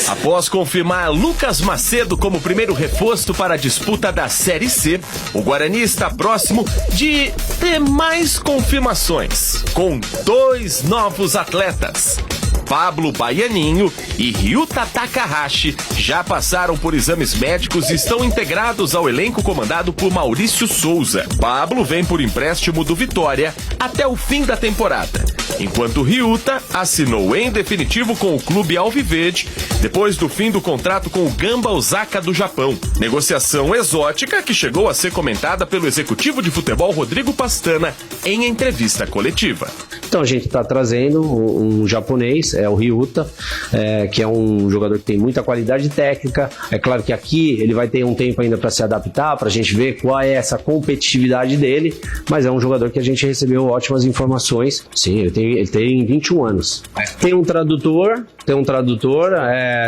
Após confirmar Lucas Macedo como primeiro reforço para a disputa da Série C, o Guarani está próximo de ter mais confirmações, com 2 novos atletas. Pablo Baianinho e Ryuta Takahashi já passaram por exames médicos e estão integrados ao elenco comandado por Maurício Souza. Pablo vem por empréstimo do Vitória até o fim da temporada, enquanto Ryuta assinou em definitivo com o clube alviverde depois do fim do contrato com o Gamba Osaka do Japão. Negociação exótica que chegou a ser comentada pelo executivo de futebol Rodrigo Pastana em entrevista coletiva. Então a gente está trazendo um japonês, o Ryuta, que é um jogador que tem muita qualidade técnica. É claro que aqui ele vai ter um tempo ainda para se adaptar, para a gente ver qual é essa competitividade dele, mas é um jogador que a gente recebeu ótimas informações. Sim, ele tem 21 anos. Tem um tradutor,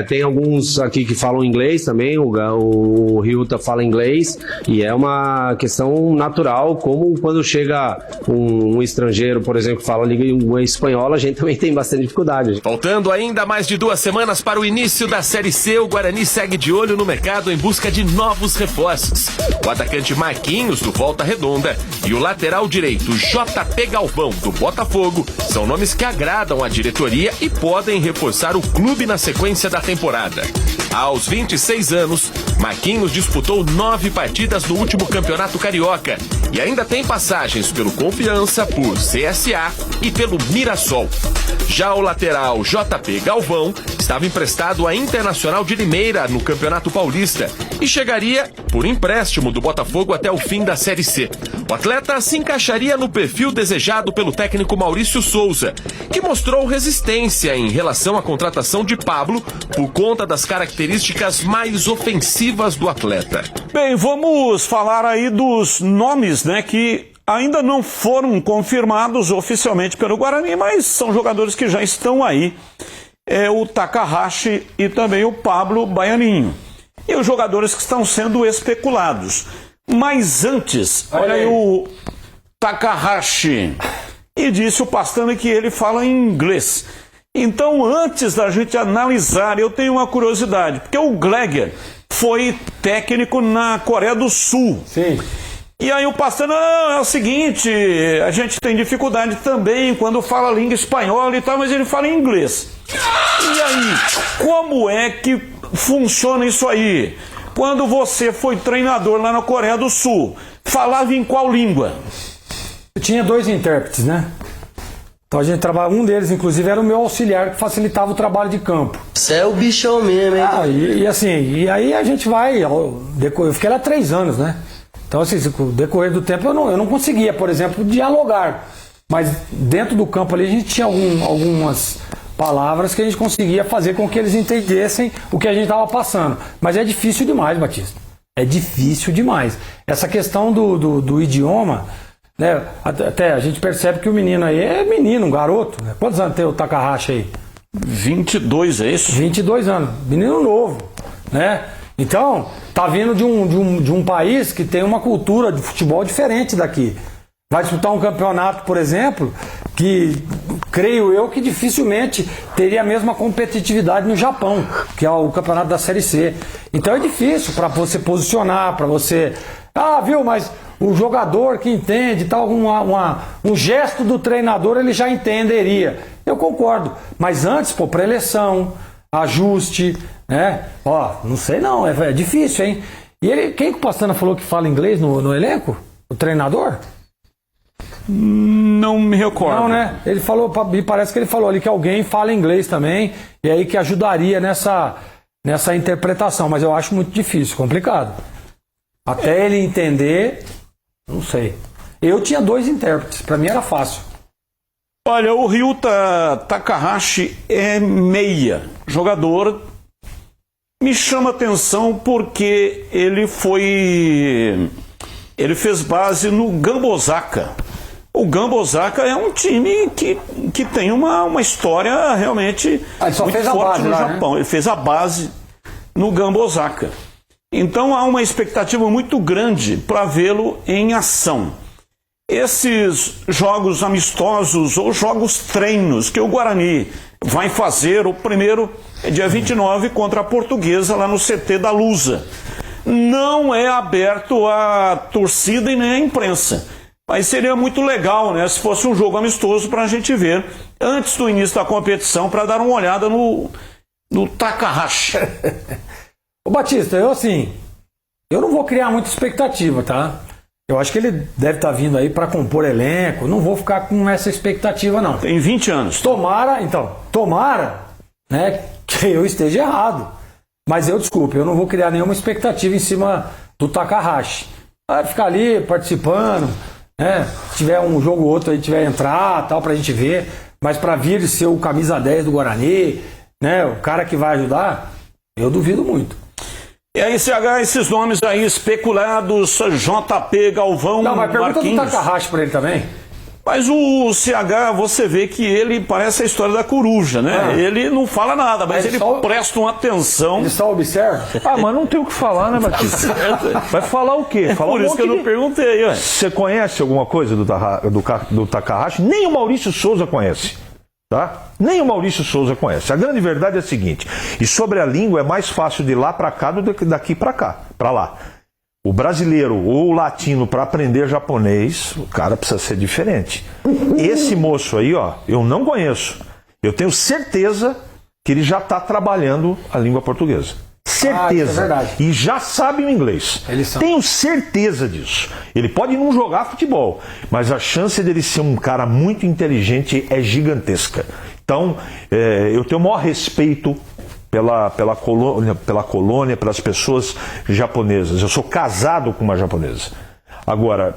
tem alguns aqui que falam inglês também, o Ryuta fala inglês, e é uma questão natural, como quando chega um estrangeiro, por exemplo, que fala língua espanhola, a gente também tem bastante dificuldade. Faltando ainda mais de 2 semanas para o início da Série C, o Guarani segue de olho no mercado em busca de novos reforços. O atacante Marquinhos, do Volta Redonda, e o lateral direito JP Galvão, do Botafogo, são nomes que agradam a diretoria e podem reforçar o clube na sequência da temporada. Aos 26 anos, Marquinhos disputou 9 partidas no último Campeonato Carioca e ainda tem passagens pelo Confiança, por CSA e pelo Mirassol. Já o lateral JP Galvão estava emprestado à Internacional de Limeira no Campeonato Paulista e chegaria por empréstimo do Botafogo até o fim da Série C. O atleta se encaixaria no perfil desejado pelo técnico Maurício Souza, que mostrou resistência em relação à contratação de Pablo por conta das características mais ofensivas do atleta. Bem, vamos falar aí dos nomes, que ainda não foram confirmados oficialmente pelo Guarani, mas são jogadores que já estão aí. É o Takahashi e também o Pablo Baianinho. E os jogadores que estão sendo especulados. Mas antes, olha aí o Takahashi. E disse o Pastana que ele fala em inglês. Então, antes da gente analisar, eu tenho uma curiosidade, porque o Gleger foi técnico na Coreia do Sul. Sim. E aí o Pastana, é o seguinte, a gente tem dificuldade também quando fala língua espanhola e tal, mas ele fala em inglês. E aí, como é que funciona isso aí? Quando você foi treinador lá na Coreia do Sul, falava em qual língua? Eu tinha 2 intérpretes, Então a gente trabalhava, um deles inclusive era o meu auxiliar que facilitava o trabalho de campo. Você é o bichão mesmo, hein? E aí a gente vai, eu fiquei lá 3 anos, Então assim, no decorrer do tempo eu não conseguia, por exemplo, dialogar. Mas dentro do campo ali a gente tinha algumas palavras que a gente conseguia fazer com que eles entendessem o que a gente estava passando. Mas é difícil demais, Batista. É difícil demais. Essa questão do idioma, até a gente percebe que o menino aí é menino, um garoto. Quantos anos tem o Takahashi aí? 22, é isso? 22 anos. Menino novo, Então, tá vindo de um país que tem uma cultura de futebol diferente daqui. Vai disputar um campeonato, por exemplo, que creio eu que dificilmente teria a mesma competitividade no Japão, que é o campeonato da Série C. Então é difícil para você posicionar, para você... mas o jogador que entende, tal, um gesto do treinador ele já entenderia. Eu concordo. Mas antes, pré-eleção, ajuste, não sei não, é difícil, hein? E quem que o Pastana falou que fala inglês no elenco? O treinador? Não me recordo. Não, Ele falou, me parece que ele falou ali que alguém fala inglês também, e aí que ajudaria nessa interpretação, mas eu acho muito difícil, complicado. Até ele entender, não sei. Eu tinha 2 intérpretes, para mim era fácil. Olha, o Ryuta Takahashi é meia. Jogador me chama atenção porque ele fez base no Gamba Osaka. O Gamba Osaka é um time que tem uma história realmente muito forte no Japão. Ele fez a base no Gamba Osaka. Então há uma expectativa muito grande para vê-lo em ação. esses jogos amistosos ou jogos treinos que o Guarani vai fazer, o primeiro é dia 29 contra a Portuguesa lá no CT da Lusa. Não é aberto à torcida e nem à imprensa. Mas seria muito legal, né, se fosse um jogo amistoso para a gente ver antes do início da competição, para dar uma olhada no Takahashi. Ô Batista, eu não vou criar muita expectativa, tá? Eu acho que ele deve estar vindo aí para compor elenco, não vou ficar com essa expectativa, não. Tem 20 anos. Tomara, né, que eu esteja errado. Mas eu não vou criar nenhuma expectativa em cima do Takahashi. Vai ficar ali participando, né? Se tiver um jogo ou outro aí, tiver entrar, tal, pra gente ver. Mas pra vir ser o camisa 10 do Guarani, né? O cara que vai ajudar, eu duvido muito. E aí, CH, esses nomes aí especulados, JP, Galvão, não, mas pergunta Marquinhos. do Takahashi pra ele também. Mas o CH, você vê que ele parece a história da coruja, né? Ele não fala nada, mas ele presta uma atenção. Ele só observa. Mas não tem o que falar, né, Batista? Vai falar o quê? Falar Por isso que eu não perguntei. Ué. Você conhece alguma coisa do Takahashi? Nem o Maurício Souza conhece. Tá? Nem o Maurício Souza conhece. A grande verdade é a seguinte, e sobre a língua é mais fácil de ir lá para cá do que daqui para cá, para lá. O brasileiro ou o latino para aprender japonês, o cara precisa ser diferente. Esse moço aí, ó, eu não conheço. Eu tenho certeza que ele já está trabalhando a língua portuguesa. Certeza. Isso é verdade. E já sabe o inglês. Tenho certeza disso. Ele pode não jogar futebol, mas a chance dele ser um cara muito inteligente é gigantesca. Então, eu tenho o maior respeito pela colônia, pelas pessoas japonesas. Eu sou casado com uma japonesa. Agora,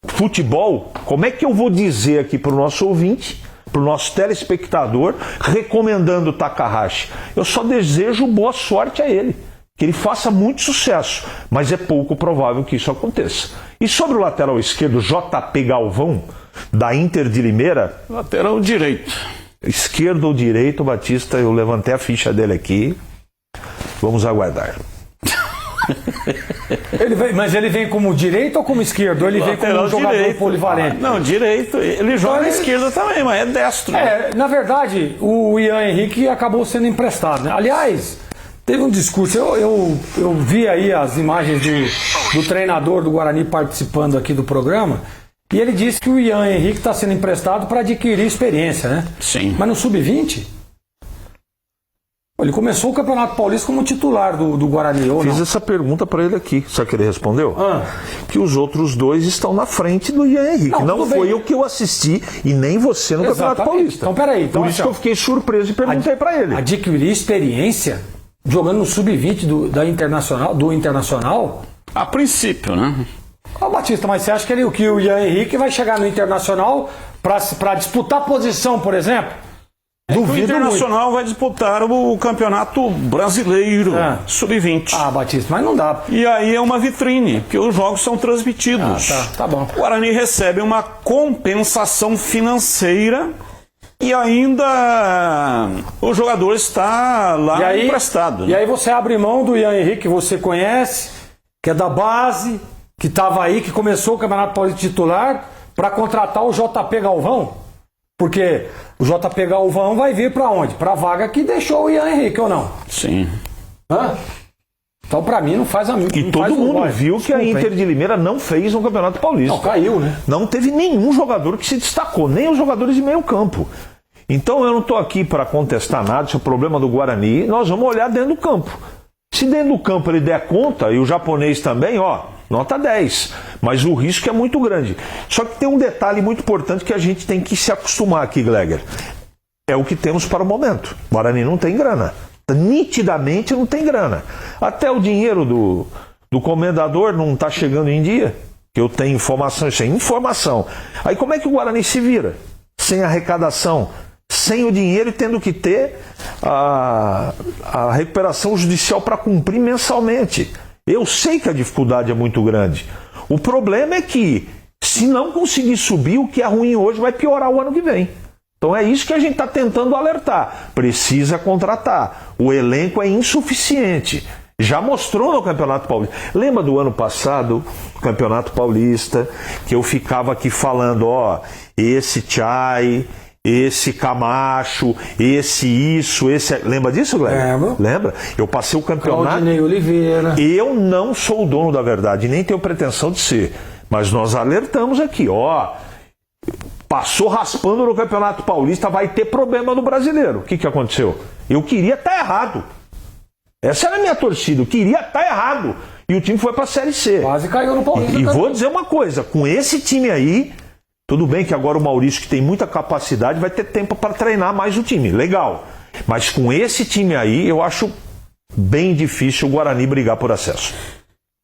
futebol, como é que eu vou dizer aqui para o nosso ouvinte, para o nosso telespectador, recomendando o Takahashi? Eu só desejo boa sorte a ele, que ele faça muito sucesso, mas é pouco provável que isso aconteça. E sobre o lateral esquerdo, JP Galvão, da Inter de Limeira, lateral direito. Esquerdo ou direito, Batista, eu levantei a ficha dele aqui. Vamos aguardar. Mas ele vem como direito ou como esquerdo? Ou ele vem como um jogador direito, polivalente? Não, direito. Ele joga na esquerda também, mas é destro. Na verdade, o Ian Henrique acabou sendo emprestado, né? Aliás, teve um discurso, eu vi aí as imagens do treinador do Guarani participando aqui do programa, e ele disse que o Ian Henrique está sendo emprestado para adquirir experiência, né? Sim. Mas no Sub-20? Ele começou o Campeonato Paulista como titular do Guarani, ou não? Fiz essa pergunta para ele aqui. Sabe o que ele respondeu? Que os outros dois estão na frente do Ian Henrique. Não foi o que eu assisti e nem você no Campeonato Paulista. Então, peraí. Por isso que eu fiquei surpreso e perguntei para ele. Adquirir experiência jogando no Sub-20 do Internacional? A princípio, né? Batista, mas você acha que o Ian Henrique vai chegar no Internacional para disputar posição, por exemplo? O Internacional vai disputar o Campeonato Brasileiro Sub-20. Batista, mas não dá. E aí é uma vitrine, porque os jogos são transmitidos. Tá bom. O Guarani recebe uma compensação financeira e ainda o jogador está lá emprestado. E aí você abre mão do Ian Henrique, que você conhece, que é da base, que estava aí, que começou o Campeonato Paulista titular, para contratar o JP Galvão? Porque o JP Galvão vai vir para onde? Para a vaga que deixou o Ian Henrique, ou não? Sim. Então, para mim, não faz a E todo mundo viu que a Inter de Limeira não fez um Campeonato Paulista. Não, caiu, né? Não teve nenhum jogador que se destacou, nem os jogadores de meio campo. Então, eu não estou aqui para contestar nada, se é o problema do Guarani, nós vamos olhar dentro do campo. Se dentro do campo ele der conta, e o japonês também, nota 10. Mas o risco é muito grande. Só que tem um detalhe muito importante que a gente tem que se acostumar aqui, Gleger. É o que temos para o momento. O Guarani não tem grana. Nitidamente não tem grana. Até o dinheiro do comendador não está chegando em dia. Que eu tenho informação, isso é informação. Aí como é que o Guarani se vira? Sem arrecadação, sem o dinheiro e tendo que ter a recuperação judicial para cumprir mensalmente. Eu sei que a dificuldade é muito grande. O problema é que, se não conseguir subir, o que é ruim hoje vai piorar o ano que vem. Então é isso que a gente está tentando alertar. Precisa contratar. O elenco é insuficiente. Já mostrou no Campeonato Paulista. Lembra do ano passado, Campeonato Paulista, que eu ficava aqui falando, ó, esse Chay, esse Camacho, esse isso, esse... Lembra disso, Guilherme? Lembra? Eu passei o campeonato... Claudinei Oliveira. Eu não sou o dono da verdade, nem tenho pretensão de ser. Mas nós alertamos aqui, ó... Passou raspando no Campeonato Paulista, vai ter problema no Brasileiro. O que aconteceu? Eu queria estar errado. Essa era a minha torcida, eu queria estar errado. E o time foi para a Série C. Quase caiu no Paulista. E vou dizer uma coisa, com esse time aí, tudo bem que agora o Maurício, que tem muita capacidade, vai ter tempo para treinar mais o time. Legal. Mas com esse time aí, eu acho bem difícil o Guarani brigar por acesso.